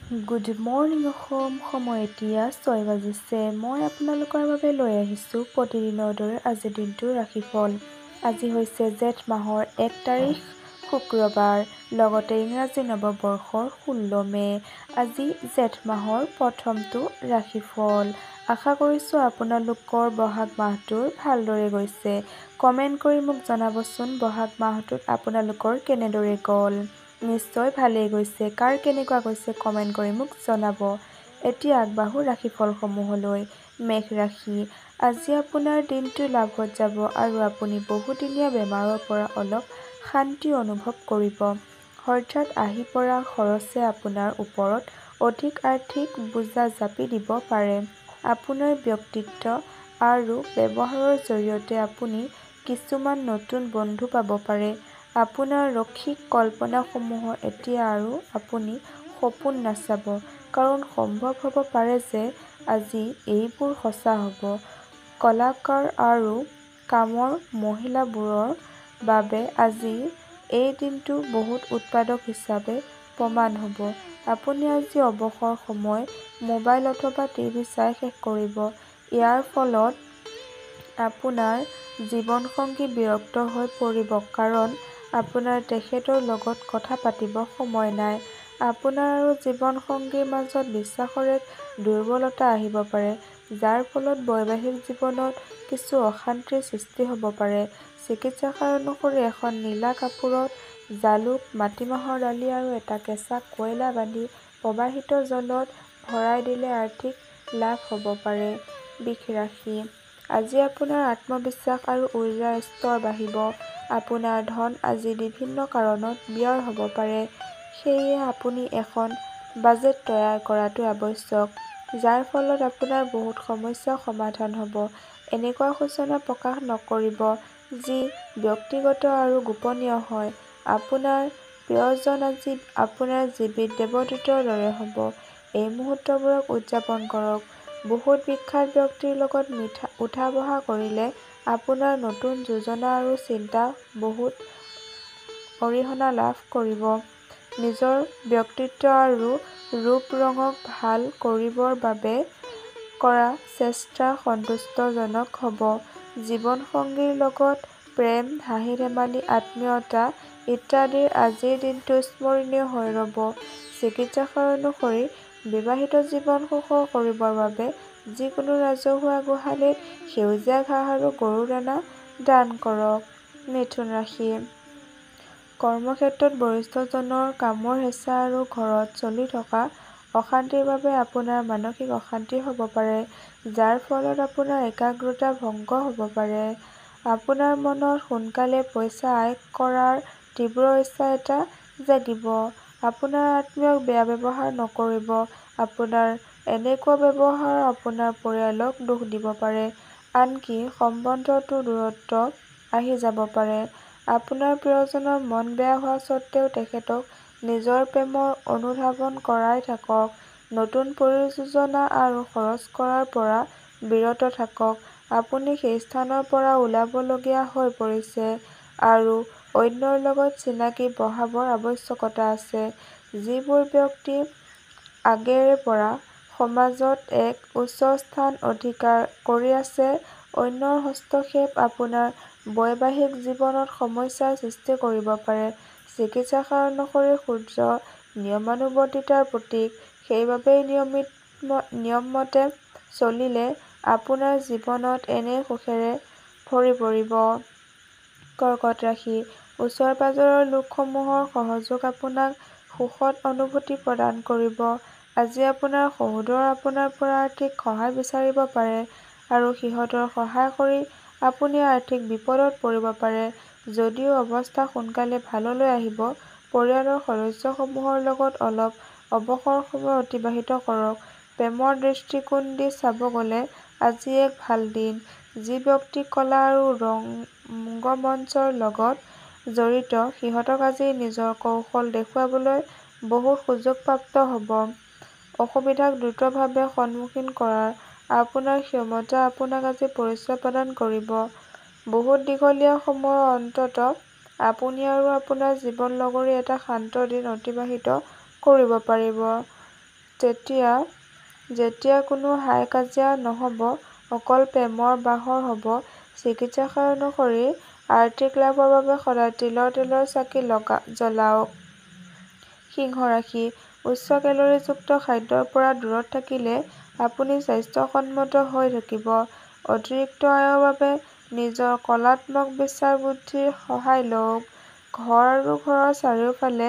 Good morning Assam. সময় এতিয়া 6 বাজিছে। মই আপোনালোকৰ বাবে লৈ আহিছোঁ প্ৰতিদিনৰ দৰে আজিৰ দিনটোৰ ৰাশিফল। আজি হৈছে জেঠ মাহৰ 1 তাৰিখ শুক্ৰবাৰ, লগতে ইংৰাজী নৱবৰ্ষৰ 16 মে'। আজি জেঠ মাহৰ প্ৰথমটো ৰাশিফল। আশা কৰিছোঁ আপোনালোকৰ বহাগ মাহটোৰ ভালদৰে গৈছে। কমেণ্ট কৰি মোক জনাবচোন বহাগ মাহটোত আপোনালোকৰ কেনেদৰে গ'ল। নিশ্চয় ভালেই গৈছে। কাৰ কেনেকুৱা গৈছে কমেণ্ট কৰি মোক জনাব। এতিয়া আগবাঢ়ো ৰাশিফলসমূহলৈ। মেষ ৰাশি। আজি আপোনাৰ দিনটো লাভত যাব আৰু আপুনি বহুদিনীয়া বেমাৰৰ পৰা অলপ শান্তি অনুভৱ কৰিব। হঠাৎ আহি পৰা খৰচে আপোনাৰ ওপৰত অধিক আৰ্থিক বোজা জাপি দিব পাৰে। আপোনাৰ ব্যক্তিত্ব আৰু ব্যৱহাৰৰ জৰিয়তে আপুনি কিছুমান নতুন বন্ধু পাব পাৰে। আপোনাৰ ৰসিক কল্পনাসমূহৰ এতিয়া আৰু আপুনি সপোন নাচাব, কাৰণ সম্ভৱ হ'ব পাৰে যে আজি এইবোৰ সঁচা হ'ব। কলাকাৰ আৰু কামৰ মহিলাবোৰৰ বাবে আজি এই দিনটো বহুত উৎপাদক হিচাপে প্ৰমাণ হ'ব। আপুনি আজি অৱসৰ সময় মোবাইল অথবা টিভি চাই শেষ কৰিব। ইয়াৰ ফলত আপোনাৰ জীৱনসংগী বিৰক্ত হৈ পৰিব, কাৰণ আপোনাৰ তেখেতৰ লগত কথা পাতিব সময় নাই। আপোনাৰ আৰু জীৱনসংগীৰ মাজত বিশ্বাসৰ এক দুৰ্বলতা আহিব পাৰে, যাৰ ফলত বৈবাহিক জীৱনত কিছু অশান্তিৰ সৃষ্টি হ'ব পাৰে। চিকিৎসক অনুসৰি এখন নীলা কাপোৰত জালুক, মাটিমাহৰ দালি আৰু এটা কেঁচা কয়লা বান্ধি প্ৰবাহিত জলত ভৰাই দিলে আৰ্থিক লাভ হ'ব পাৰে। বৃষ ৰাশি। আজি আপোনাৰ আত্মবিশ্বাস আৰু উৰ্জাৰ স্তৰ বাঢ়িব। আপোনাৰ ধন আজি বিভিন্ন কাৰণত ব্যয় হ'ব পাৰে। সেয়ে আপুনি এখন বাজেট তৈয়াৰ কৰাটো আৱশ্যক, যাৰ ফলত আপোনাৰ বহুত সমস্যা সমাধান হ'ব। এনেকুৱা সূচনা প্ৰকাশ নকৰিব যি ব্যক্তিগত আৰু গোপনীয় হয়। আপোনাৰ প্ৰিয়জন আজি আপোনাৰ জীৱিত দেৱদূতৰ দৰে হ'ব। এই মুহূৰ্তবোৰক উদযাপন কৰক। বহুত বিখ্যাত ব্যক্তিৰ লগত উঠা-বহা কৰিলে আপোনাৰ নতুন যোজনা আৰু চিন্তা বহুত অৰিহণা লাভ কৰিব। নিজৰ ব্যক্তিত্ব আৰু ৰূপ-ৰঙক ভাল কৰিবৰ বাবে কৰা চেষ্টা সন্তুষ্টজনক হ'ব। জীৱনসংগীৰ লগত প্ৰেম, হাঁহি-ধেমালি, আত্মীয়তা ইত্যাদিৰ আজিৰ দিনটো স্মৰণীয় হৈ ৰ'ব। চিকিৎসক অনুসৰি বিবাহিত জীৱন সুখৰ কৰিবৰ বাবে যিকোনো ৰাজহুৱা গোহালিত সেউজীয়া ঘাঁহ আৰু গৰুৰ দানা দান কৰক। মিথুন ৰাশি। কৰ্মক্ষেত্ৰত বৰিষ্ঠজনৰ কামৰ হেঁচা আৰু ঘৰত চলি থকা অশান্তিৰ বাবে আপোনাৰ মানসিক অশান্তি হ'ব পাৰে, যাৰ ফলত আপোনাৰ একাগ্ৰতা ভংগ হ'ব পাৰে। আপোনাৰ মনত সোনকালে পইচা আয় কৰাৰ তীব্ৰ ইচ্ছা এটা জাগিব। আপোনাৰ আত্মীয়ক বেয়া ব্যৱহাৰ নকৰিব। আপোনাৰ এনেকুৱা ব্যৱহাৰ আপোনাৰ পৰিয়ালক দুখ দিব পাৰে, আনকি সম্বন্ধতো দূৰত্ব আহি যাব পাৰে। আপোনাৰ প্ৰিয়জনৰ মন বেয়া হোৱা স্বত্বেও তেখেতক নিজৰ প্ৰেমৰ অনুধাৱন কৰাই থাকক। নতুন পৰিযোজনা আৰু খৰচ কৰাৰ পৰা বিৰত থাকক। আপুনি সেই স্থানৰ পৰা ওলাবলগীয়া হৈ পৰিছে আৰু অন্যৰ লগত চিনাকি বঢ়াবৰ আৱশ্যকতা আছে। যিবোৰ ব্যক্তি আগৰে পৰা সমাজত এক উচ্চ স্থান অধিকাৰ কৰি আছে, অন্যৰ হস্তক্ষেপ আপোনাৰ বৈবাহিক জীৱনত সমস্যাৰ সৃষ্টি কৰিব পাৰে। চিকিৎসক অনুসৰি সূৰ্য নিয়মানুৱৰ্তিতাৰ প্ৰতীক, সেইবাবেই নিয়মমতে চলিলে আপোনাৰ জীৱনত এনেই সুখেৰে ভৰি পৰিব। কৰ্কট ৰাশি। ওচৰ-পাজৰৰ লোকসমূহৰ সহযোগ আপোনাক সুখদ অনুভূতি প্ৰদান কৰিব। আজি আপোনাৰ সহোদৰ আপোনাৰ পৰা আৰ্থিক সহায় বিচাৰিব পাৰে আৰু সিহঁতৰ সহায় কৰি আপুনি আৰ্থিক বিপদত পৰিব পাৰে। যদিও অৱস্থা সোনকালে ভাললৈ আহিব, পৰিয়ালৰ সদস্যসমূহৰ লগত অলপ অৱসৰ সময় অতিবাহিত কৰক। প্ৰেমৰ দৃষ্টিকোণ দি চাব গ'লে আজি এক ভাল দিন। যি ব্যক্তি কলা আৰু ৰংগমঞ্চৰ লগত জড়িত, সিহঁতক আজি নিজৰ কৌশল দেখুৱাবলৈ বহুত সুযোগ প্ৰাপ্ত হ'ব। অসুবিধাক দ্ৰুতভাৱে সন্মুখীন কৰাৰ আপোনাৰ ক্ষমতা আপোনাক আজি পৰিচয় প্ৰদান কৰিব। বহুত দীঘলীয়া সময়ৰ অন্তত আপুনি আৰু আপোনাৰ জীৱন লগৰী এটা শান্ত দিন অতিবাহিত কৰিব পাৰিব। যেতিয়া কোনো হাই কাজিয়া নহ'ব, অকল প্ৰেমৰ বাহৰ হ'ব। চিকিৎসক অনুসৰি আৰ্থিক লাভৰ বাবে সদায় তিলৰ তেলৰ চাকি জ্বলাওক। সিংহ ৰাশি, উচ্চ কেলৰিযুক্ত খাদ্যৰ পৰা দূৰত থাকিলে আপুনি স্বাস্থ্যসন্মত হৈ থাকিব। অতিৰিক্ত আয়ৰ বাবে নিজৰ কলাত্মক বিচাৰ বুদ্ধিৰ সহায় লওক। ঘৰ আৰু ঘৰৰ চাৰিওফালে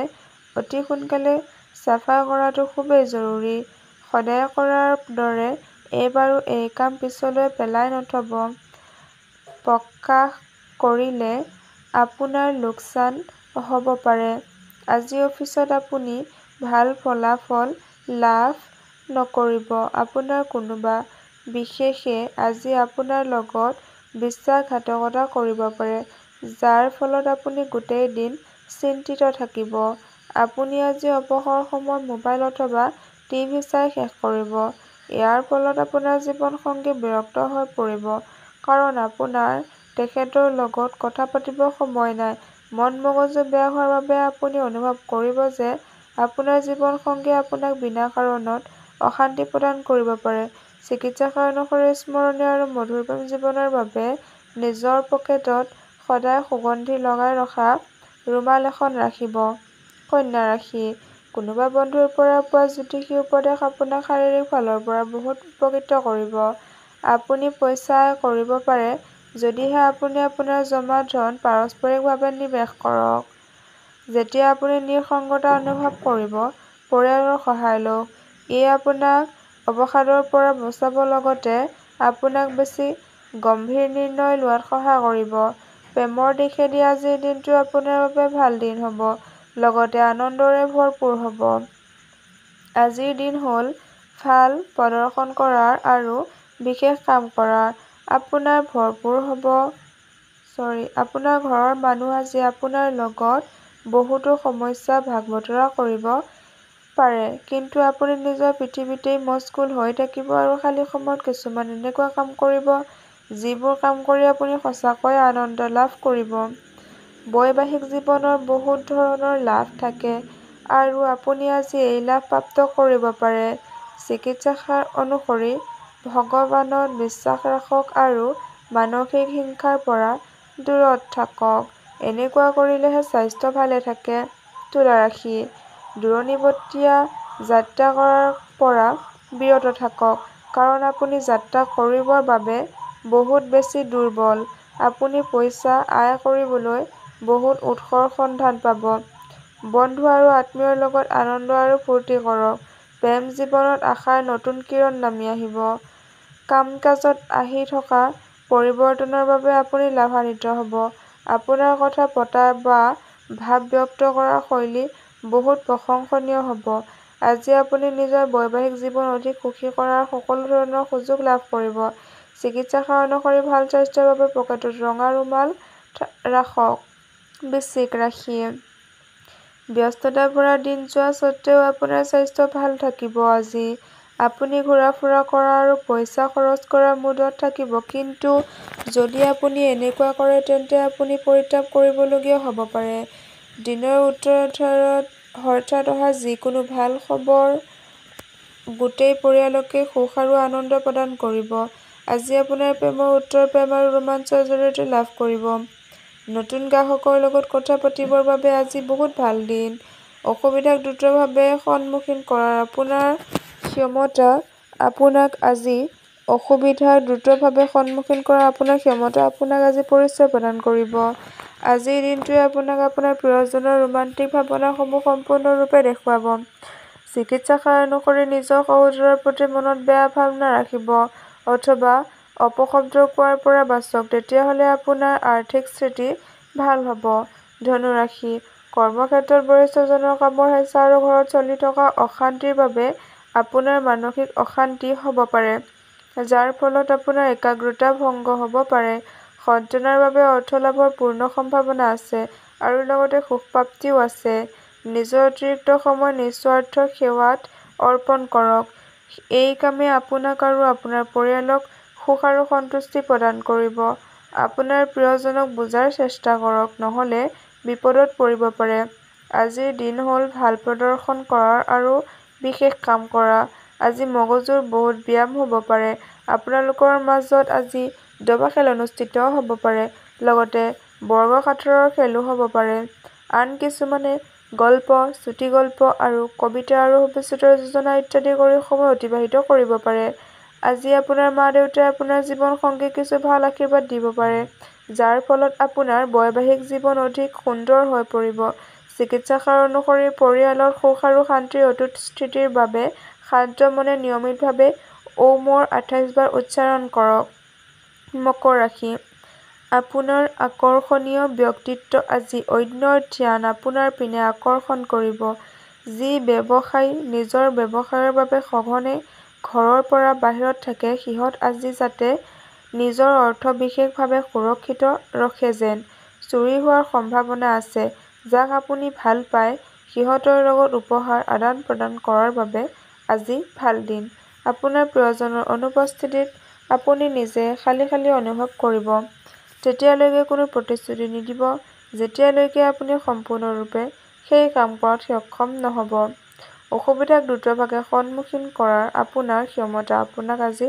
অতি সোনকালে চাফাই কৰাটো খুবেই জৰুৰী। সদায় কৰাৰ দৰে এইবাৰো এই কাম পিছলৈ পেলাই নথব। প্ৰকাশ কৰিলে আপোনাৰ লোকচান হ'ব পাৰে। আজি অফিচত আপুনি ভাল ফলাফল লাভ নকৰিব। আপোনাৰ কোনোবা বিশেষে আজি আপোনাৰ লগত বিশ্বাসঘাতকতা কৰিব পাৰে, যাৰ ফলত আপুনি গোটেই দিন চিন্তিত থাকিব। আপুনি আজি অৱসৰ সময় মোবাইল অথবা টিভি চাই শেষ কৰিব। ইয়াৰ ফলত আপোনাৰ জীৱনসংগী বিৰক্ত হৈ পৰিব, কাৰণ আপোনাৰ তেখেতৰ লগত কথা পাতিব সময় নাই। মন-মগজু বেয়া হোৱাৰ বাবে আপুনি অনুভৱ কৰিব যে আপোনাৰ জীৱনসংগীয়ে আপোনাক বিনা কাৰণত অশান্তি প্ৰদান কৰিব পাৰে। চিকিৎসক অনুসৰি স্মৰণীয় আৰু মধুৰ জীৱনৰ বাবে নিজৰ পকেটত সদায় সুগন্ধি লগাই ৰখা ৰুমাল এখন ৰাখিব। কন্যা ৰাশি, কোনোবা বন্ধুৰ পৰা পোৱা জ্যোতিষী উপদেশ আপোনাক শাৰীৰিক ফালৰ পৰা বহুত উপকৃত কৰিব। আপুনি পইচা আয় কৰিব পাৰে যদিহে আপুনি আপোনাৰ জমা ধন পাৰস্পৰিকভাৱে নিৱেশ কৰক। যেতিয়া আপুনি নিসংগতা অনুভৱ কৰিব, পৰিয়ালৰ সহায় লওক। ই আপোনাক অৱসাদৰ পৰা বচাব লগতে আপোনাক বেছি গম্ভীৰ নিৰ্ণয় লোৱাত সহায় কৰিব। প্ৰেমৰ দিশেদি আজিৰ দিনটো আপোনাৰ বাবে ভাল দিন হ'ব, লগতে আনন্দৰে ভৰপূৰ হ'ব। আজিৰ দিন হ'ল ভাল প্ৰদৰ্শন কৰাৰ আৰু বিশেষ কাম কৰাৰ। আপোনাৰ ঘৰৰ মানুহ আজি আপোনাৰ লগত বহুতো সমস্যা ভাগ-বতৰা কৰিব পাৰে, কিন্তু আপুনি নিজৰ পৃথিৱীতেই মচগুল হৈ থাকিব আৰু খালী সময়ত কিছুমান এনেকুৱা কাম কৰিব, যিবোৰ কাম কৰি আপুনি সঁচাকৈয়ে আনন্দ লাভ কৰিব। বৈবাহিক জীৱনত বহুত ধৰণৰ লাভ থাকে আৰু আপুনি আজি এই লাভ প্ৰাপ্ত কৰিব পাৰে। চিকিৎসক অনুসৰি ভগৱানত বিশ্বাস ৰাখক আৰু মানসিক হিংসাৰ পৰা দূৰত থাকক। এনেকুৱা কৰিলেহে স্বাস্থ্য ভালে থাকে। তুলা ৰাশি, দূৰণিবতীয়া যাত্ৰা কৰাৰ পৰা বিৰত থাকক, কাৰণ আপুনি যাত্ৰা কৰিবৰ বাবে বহুত বেছি দুৰ্বল। আপুনি পইচা আয় কৰিবলৈ বহুত উৎসৰ সন্ধান পাব। বন্ধু আৰু আত্মীয়ৰ লগত আনন্দ আৰু ফূৰ্তি কৰক। প্ৰেম জীৱনত আশাৰ নতুন কিৰণ নামি আহিব। কাম-কাজত আহি থকা পৰিৱৰ্তনৰ বাবে আপুনি লাভান্বিত হ'ব। আপোনাৰ কথা পতা বা ভাৱ ব্যক্ত কৰাৰ শৈলী বহুত প্ৰশংসনীয় হ'ব। আজি আপুনি নিজৰ বৈবাহিক জীৱন অধিক সুখী কৰাৰ সকলো ধৰণৰ সুযোগ লাভ কৰিব। চিকিৎসক অনুসৰি ভাল স্বাস্থ্যৰ বাবে পকেটত ৰঙা ৰুমাল ৰাখক। বৃশ্চিক ৰাশি, ব্যস্ততাৰে ভৰা দিন যোৱা স্বত্বেও আপোনাৰ স্বাস্থ্য ভাল থাকিব। আজি আপুনি ঘূৰা-ফুৰা কৰা আৰু পইচা খৰচ কৰাৰ মুডত থাকিব, কিন্তু যদি আপুনি এনেকুৱা কৰে তেন্তে আপুনি পৰিতাপ কৰিবলগীয়া হ'ব পাৰে। দিনৰ উত্তৰাৰ্ধত হঠাৎ অহা যিকোনো ভাল খবৰ গোটেই পৰিয়ালকে সুখ আৰু আনন্দ প্ৰদান কৰিব। আজি আপোনাৰ প্ৰেমৰ উত্তৰ প্ৰেম আৰু ৰোমাঞ্চৰ জৰিয়তে লাভ কৰিব। নতুন গ্ৰাহকৰ লগত কথা পাতিবৰ বাবে আজি বহুত ভাল দিন। অসুবিধাক দ্ৰুতভাৱে সন্মুখীন কৰাৰ আপোনাৰ ক্ষমতা আপোনাক আজি পৰিচয় প্ৰদান কৰিব। আজিৰ দিনটোৱে আপোনাক আপোনাৰ প্ৰিয়জনৰ ৰোমান্টিক ভাৱনাসমূহ সম্পূৰ্ণৰূপে দেখুৱাব। চিকিৎসক অনুসৰি নিজৰ সহোদৰৰ প্ৰতি মনত বেয়া ভাৱ নাৰাখিব অথবা অপশব্দ কোৱাৰ পৰা বাচক, তেতিয়াহ'লে আপোনাৰ আৰ্থিক স্থিতি ভাল হ'ব। ধনু ৰাশি, কৰ্মক্ষেত্ৰত বৰিষ্ঠজনৰ কামৰ হেঁচা আৰু ঘৰত চলি থকা অশান্তিৰ বাবে আপোনাৰ মানসিক অশান্তি হ'ব পাৰে, যাৰ ফলত আপোনাৰ একাগ্ৰতা ভংগ হ'ব পাৰে। সন্তানৰ বাবে অৰ্থ লাভৰ পূৰ্ণ সম্ভাৱনা আছে আৰু লগতে সুখপ্ৰাপ্তিও আছে। নিজৰ অতিৰিক্ত সময় নিস্বাৰ্থ সেৱাত অৰ্পণ কৰক। এই কামে আপোনাক আৰু আপোনাৰ পৰিয়ালক সুখ আৰু সন্তুষ্টি প্ৰদান কৰিব। আপোনাৰ প্ৰিয়জনক বুজাৰ চেষ্টা কৰক, নহ'লে বিপদত পৰিব পাৰে। আজিৰ দিন হ'ল ভাল প্ৰদৰ্শন কৰাৰ আৰু বিশেষ কাম কৰা। আজি মগজুৰ বহুত ব্যায়াম হ'ব পাৰে। আপোনালোকৰ মাজত আজি দবা খেল অনুষ্ঠিত হ'ব পাৰে। লগতে বৰ্গসাঁথৰৰ খেলো হ'ব পাৰে। আন কিছুমানে গল্প, চুটিগল্প আৰু কবিতা আৰু ভৱিষ্যতৰ যোজনা ইত্যাদি কৰি সময় অতিবাহিত কৰিব পাৰে। আজি আপোনাৰ মা-দেউতাই আপোনাৰ জীৱন সংগীক কিছু ভাল আশীৰ্বাদ দিব পাৰে, যাৰ ফলত আপোনাৰ বৈবাহিক জীৱন অধিক সুন্দৰ হৈ পৰিব। চিকিৎসাশাস্ত্ৰ অনুসৰি পৰিয়ালত সুখ আৰু শান্তিৰ অটুট স্থিতিৰ বাবে শান্ত মনে নিয়মিতভাৱে ওমৰ 28 বাৰ উচ্চাৰণ কৰক। মকৰ ৰাশি। আপোনাৰ আকৰ্ষণীয় ব্যক্তিত্ব আজি অন্যৰ ধ্যান আপোনাৰ পিনে আকৰ্ষণ কৰিব। যি ব্যৱসায়ী নিজৰ ব্যৱসায়ৰ বাবে সঘনে ঘৰৰ পৰা বাহিৰত থাকে, সিহঁত আজি যাতে নিজৰ অৰ্থ বিশেষভাৱে সুৰক্ষিত ৰখে যেন। চুৰি হোৱাৰ সম্ভাৱনা আছে। যাক আপুনি ভাল পায়, সিহঁতৰ লগত উপহাৰ আদান-প্ৰদান কৰাৰ বাবে আজি ভাল দিন। আপোনাৰ প্ৰিয়জনৰ অনুপস্থিতিত আপুনি নিজে খালি খালি অনুভৱ কৰিব। তেতিয়ালৈকে কোনো প্ৰতিশ্ৰুতি নিদিব, যেতিয়ালৈকে আপুনি সম্পূৰ্ণৰূপে সেই কাম কৰাত সক্ষম নহ'ব। অসুবিধাক দ্ৰুতভাৱে সন্মুখীন কৰাৰ আপোনাৰ ক্ষমতা আপোনাক আজি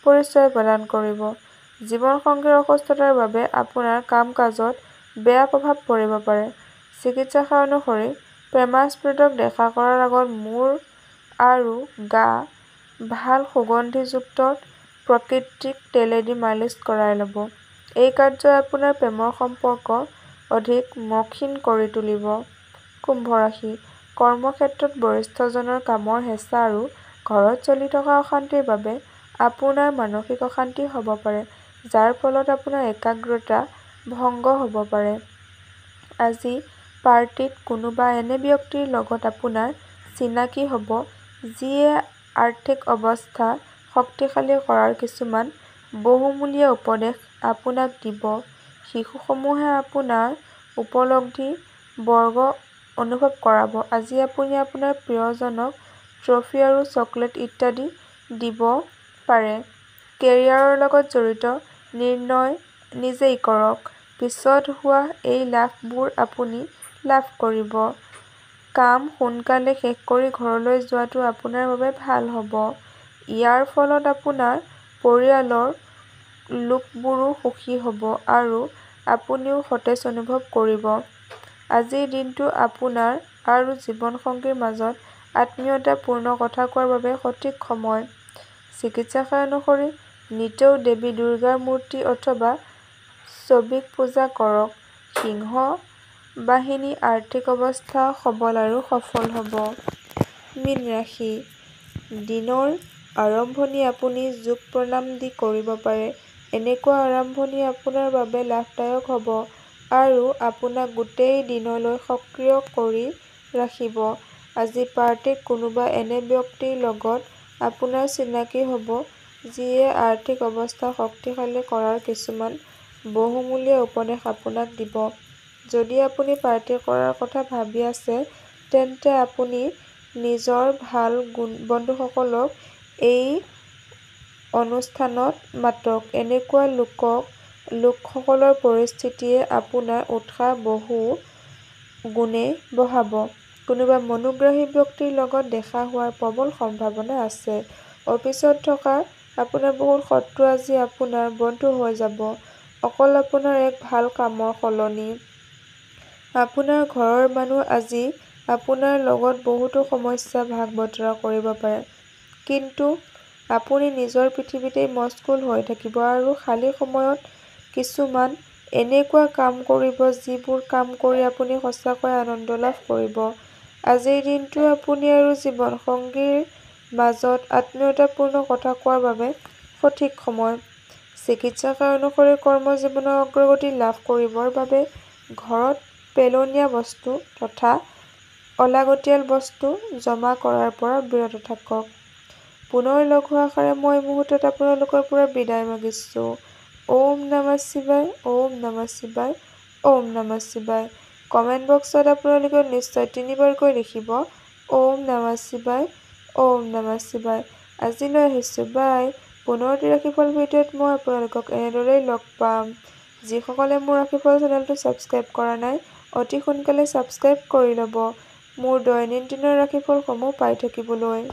পৰিচয় প্ৰদান কৰিব। জীৱনসংগীৰ অসুস্থতাৰ বাবে আপোনাৰ কাম-কাজত বেয়া প্ৰভাৱ পৰিব পাৰে। চিকিৎসাশাস্ত্ৰ অনুসৰি প্ৰেমাস্পদক দেখা কৰাৰ আগত মূৰ আৰু গা ভাল সুগন্ধিযুক্ত প্ৰাকৃতিক তেলেদি মালিচ কৰাই ল'ব। এই কাৰ্যই আপোনাৰ প্ৰেমৰ সম্পৰ্ক অধিক মসৃণ কৰি তুলিব। কুম্ভ ৰাশি। কৰ্মক্ষেত্ৰত বৰিষ্ঠজনৰ কামৰ হেঁচা আৰু ঘৰত চলি থকা অশান্তিৰ বাবে আপোনাৰ মানসিক অশান্তি হ'ব পাৰে, যাৰ ফলত আপোনাৰ একাগ্ৰতা ভংগ হ'ব পাৰে। আজি পাৰ্টিত কোনোবা এনে ব্যক্তিৰ লগত আপোনাৰ চিনাকি হ'ব, যিয়ে আৰ্থিক অৱস্থা শক্তিশালী কৰাৰ কিছুমান বহুমূলীয়া উপদেশ আপোনাক দিব। শিশুসমূহে আপোনাৰ উপলব্ধি বৰ্গ অনুভৱ কৰাব। আজি আপুনি আপোনাৰ প্ৰিয়জনক ট্ৰফী আৰু চকলেট ইত্যাদি দিব পাৰে। কেৰিয়াৰৰ লগত জড়িত নিৰ্ণয় নিজেই কৰক। পিছত হোৱা এই লাভবোৰ আপুনি লাভ কৰিব। কাম সোনকালে শেষ কৰি ঘৰলৈ যোৱাটো আপোনাৰ বাবে ভাল হ'ব। ইয়াৰ ফলত আপোনাৰ পৰিয়ালৰ লোকবোৰো সুখী হ'ব আৰু আপুনিও সতেজ অনুভৱ কৰিব। আজিৰ দিনটো আপোনাৰ আৰু জীৱনসংগীৰ মাজত আত্মীয়তাপূৰ্ণ কথা কোৱাৰ বাবে সঠিক সময়। চিকিৎসাশাস্ত্ৰ অনুসৰি নিতৌ দেৱী দুৰ্গাৰ মূৰ্তি অথবা ছবিক পূজা কৰক। সিংহ বাহিনী আৰ্থিক অৱস্থা সবল আৰু সফল হ'ব। মীন ৰাশি। দিনৰ আৰম্ভণি আপুনি যোগ প্ৰণাম দি কৰিব পাৰে। এনেকুৱা আৰম্ভণি আপোনাৰ বাবে লাভদায়ক হ'ব আৰু আপোনাক গোটেই দিনলৈ সক্ৰিয় কৰি ৰাখিব। আজি পাৰ্টিত কোনোবা এনে ব্যক্তিৰ লগত আপোনাৰ চিনাকি হ'ব, যিয়ে আৰ্থিক অৱস্থা শক্তিশালী কৰাৰ কিছুমান বহুমূলীয়া উপদেশ আপোনাক দিব। যদি আপুনি পাৰ্টি কৰাৰ কথা ভাবি আছে, তেন্তে আপুনি নিজৰ ভাল বন্ধুসকলক এই অনুষ্ঠানত মাতক। এনেকুৱা লোকসকলৰ উপস্থিতিয়ে আপোনাৰ উৎসাহ বহু গুণে বঢ়াব। কোনোবা মনোগ্ৰাহী ব্যক্তিৰ লগত দেখা হোৱাৰ প্ৰবল সম্ভাৱনা আছে। অফিচত থকা আপোনাৰ বহুত শত্ৰু আজি আপোনাৰ বন্ধু হৈ যাব। অকল আপোনাৰ এক ভাল কামৰ সলনি। আপোনাৰ ঘৰৰ মানুহ আজি আপোনাৰ লগত বহুতো সমস্যা ভাগ-বতৰা কৰিব পাৰে। কিন্তু আপুনি নিজৰ পৃথিৱীতেই মচগুল হৈ থাকিব আৰু খালী সময়ত কিছুমান এনেকুৱা কাম কৰিব, যিবোৰ কাম কৰি আপুনি সঁচাকৈয়ে আনন্দ লাভ কৰিব। আজিৰ দিনটো আপুনি আৰু জীৱনসংগীৰ মাজত আত্মীয়তাপূৰ্ণ কথা কোৱাৰ বাবে সঠিক সময়। চিকিৎসাশাস্ত্ৰ অনুসৰি কৰ্মজীৱনৰ অগ্ৰগতি লাভ কৰিবৰ বাবে ঘৰত পেলনীয়া বস্তু তথা অলাগতিয়াল বস্তু জমা কৰাৰ পৰা বিৰত থাকক। পুনৰ লগ হোৱাৰ আশাৰে মই এই মুহূৰ্তত আপোনালোকৰ পৰা বিদায় মাগিছোঁ। ওম নমঃ শিৱায়। ওম নমঃ শিৱায়। ওম নমঃ শিৱায়। কমেণ্ট বক্সত আপোনালোকে নিশ্চয় 3 বাৰকৈ লিখিব, ওম নমঃ শিৱায়। ওম নমঃ শিৱায়। আজিলৈ আহিছোঁ। বাই। পুনৰ এটি ৰাশিফল ভিডিঅ'ত মই আপোনালোকক এনেদৰেই লগ পাম। যিসকলে মোৰ ৰাশিফল চেনেলটো ছাবস্ক্ৰাইব কৰা নাই, অতি সোনকালে ছাবস্ক্ৰাইব কৰি ল'ব। মোৰ দৈনন্দিনৰ ৰাশিফলসমূহ পাই থাকিবলৈ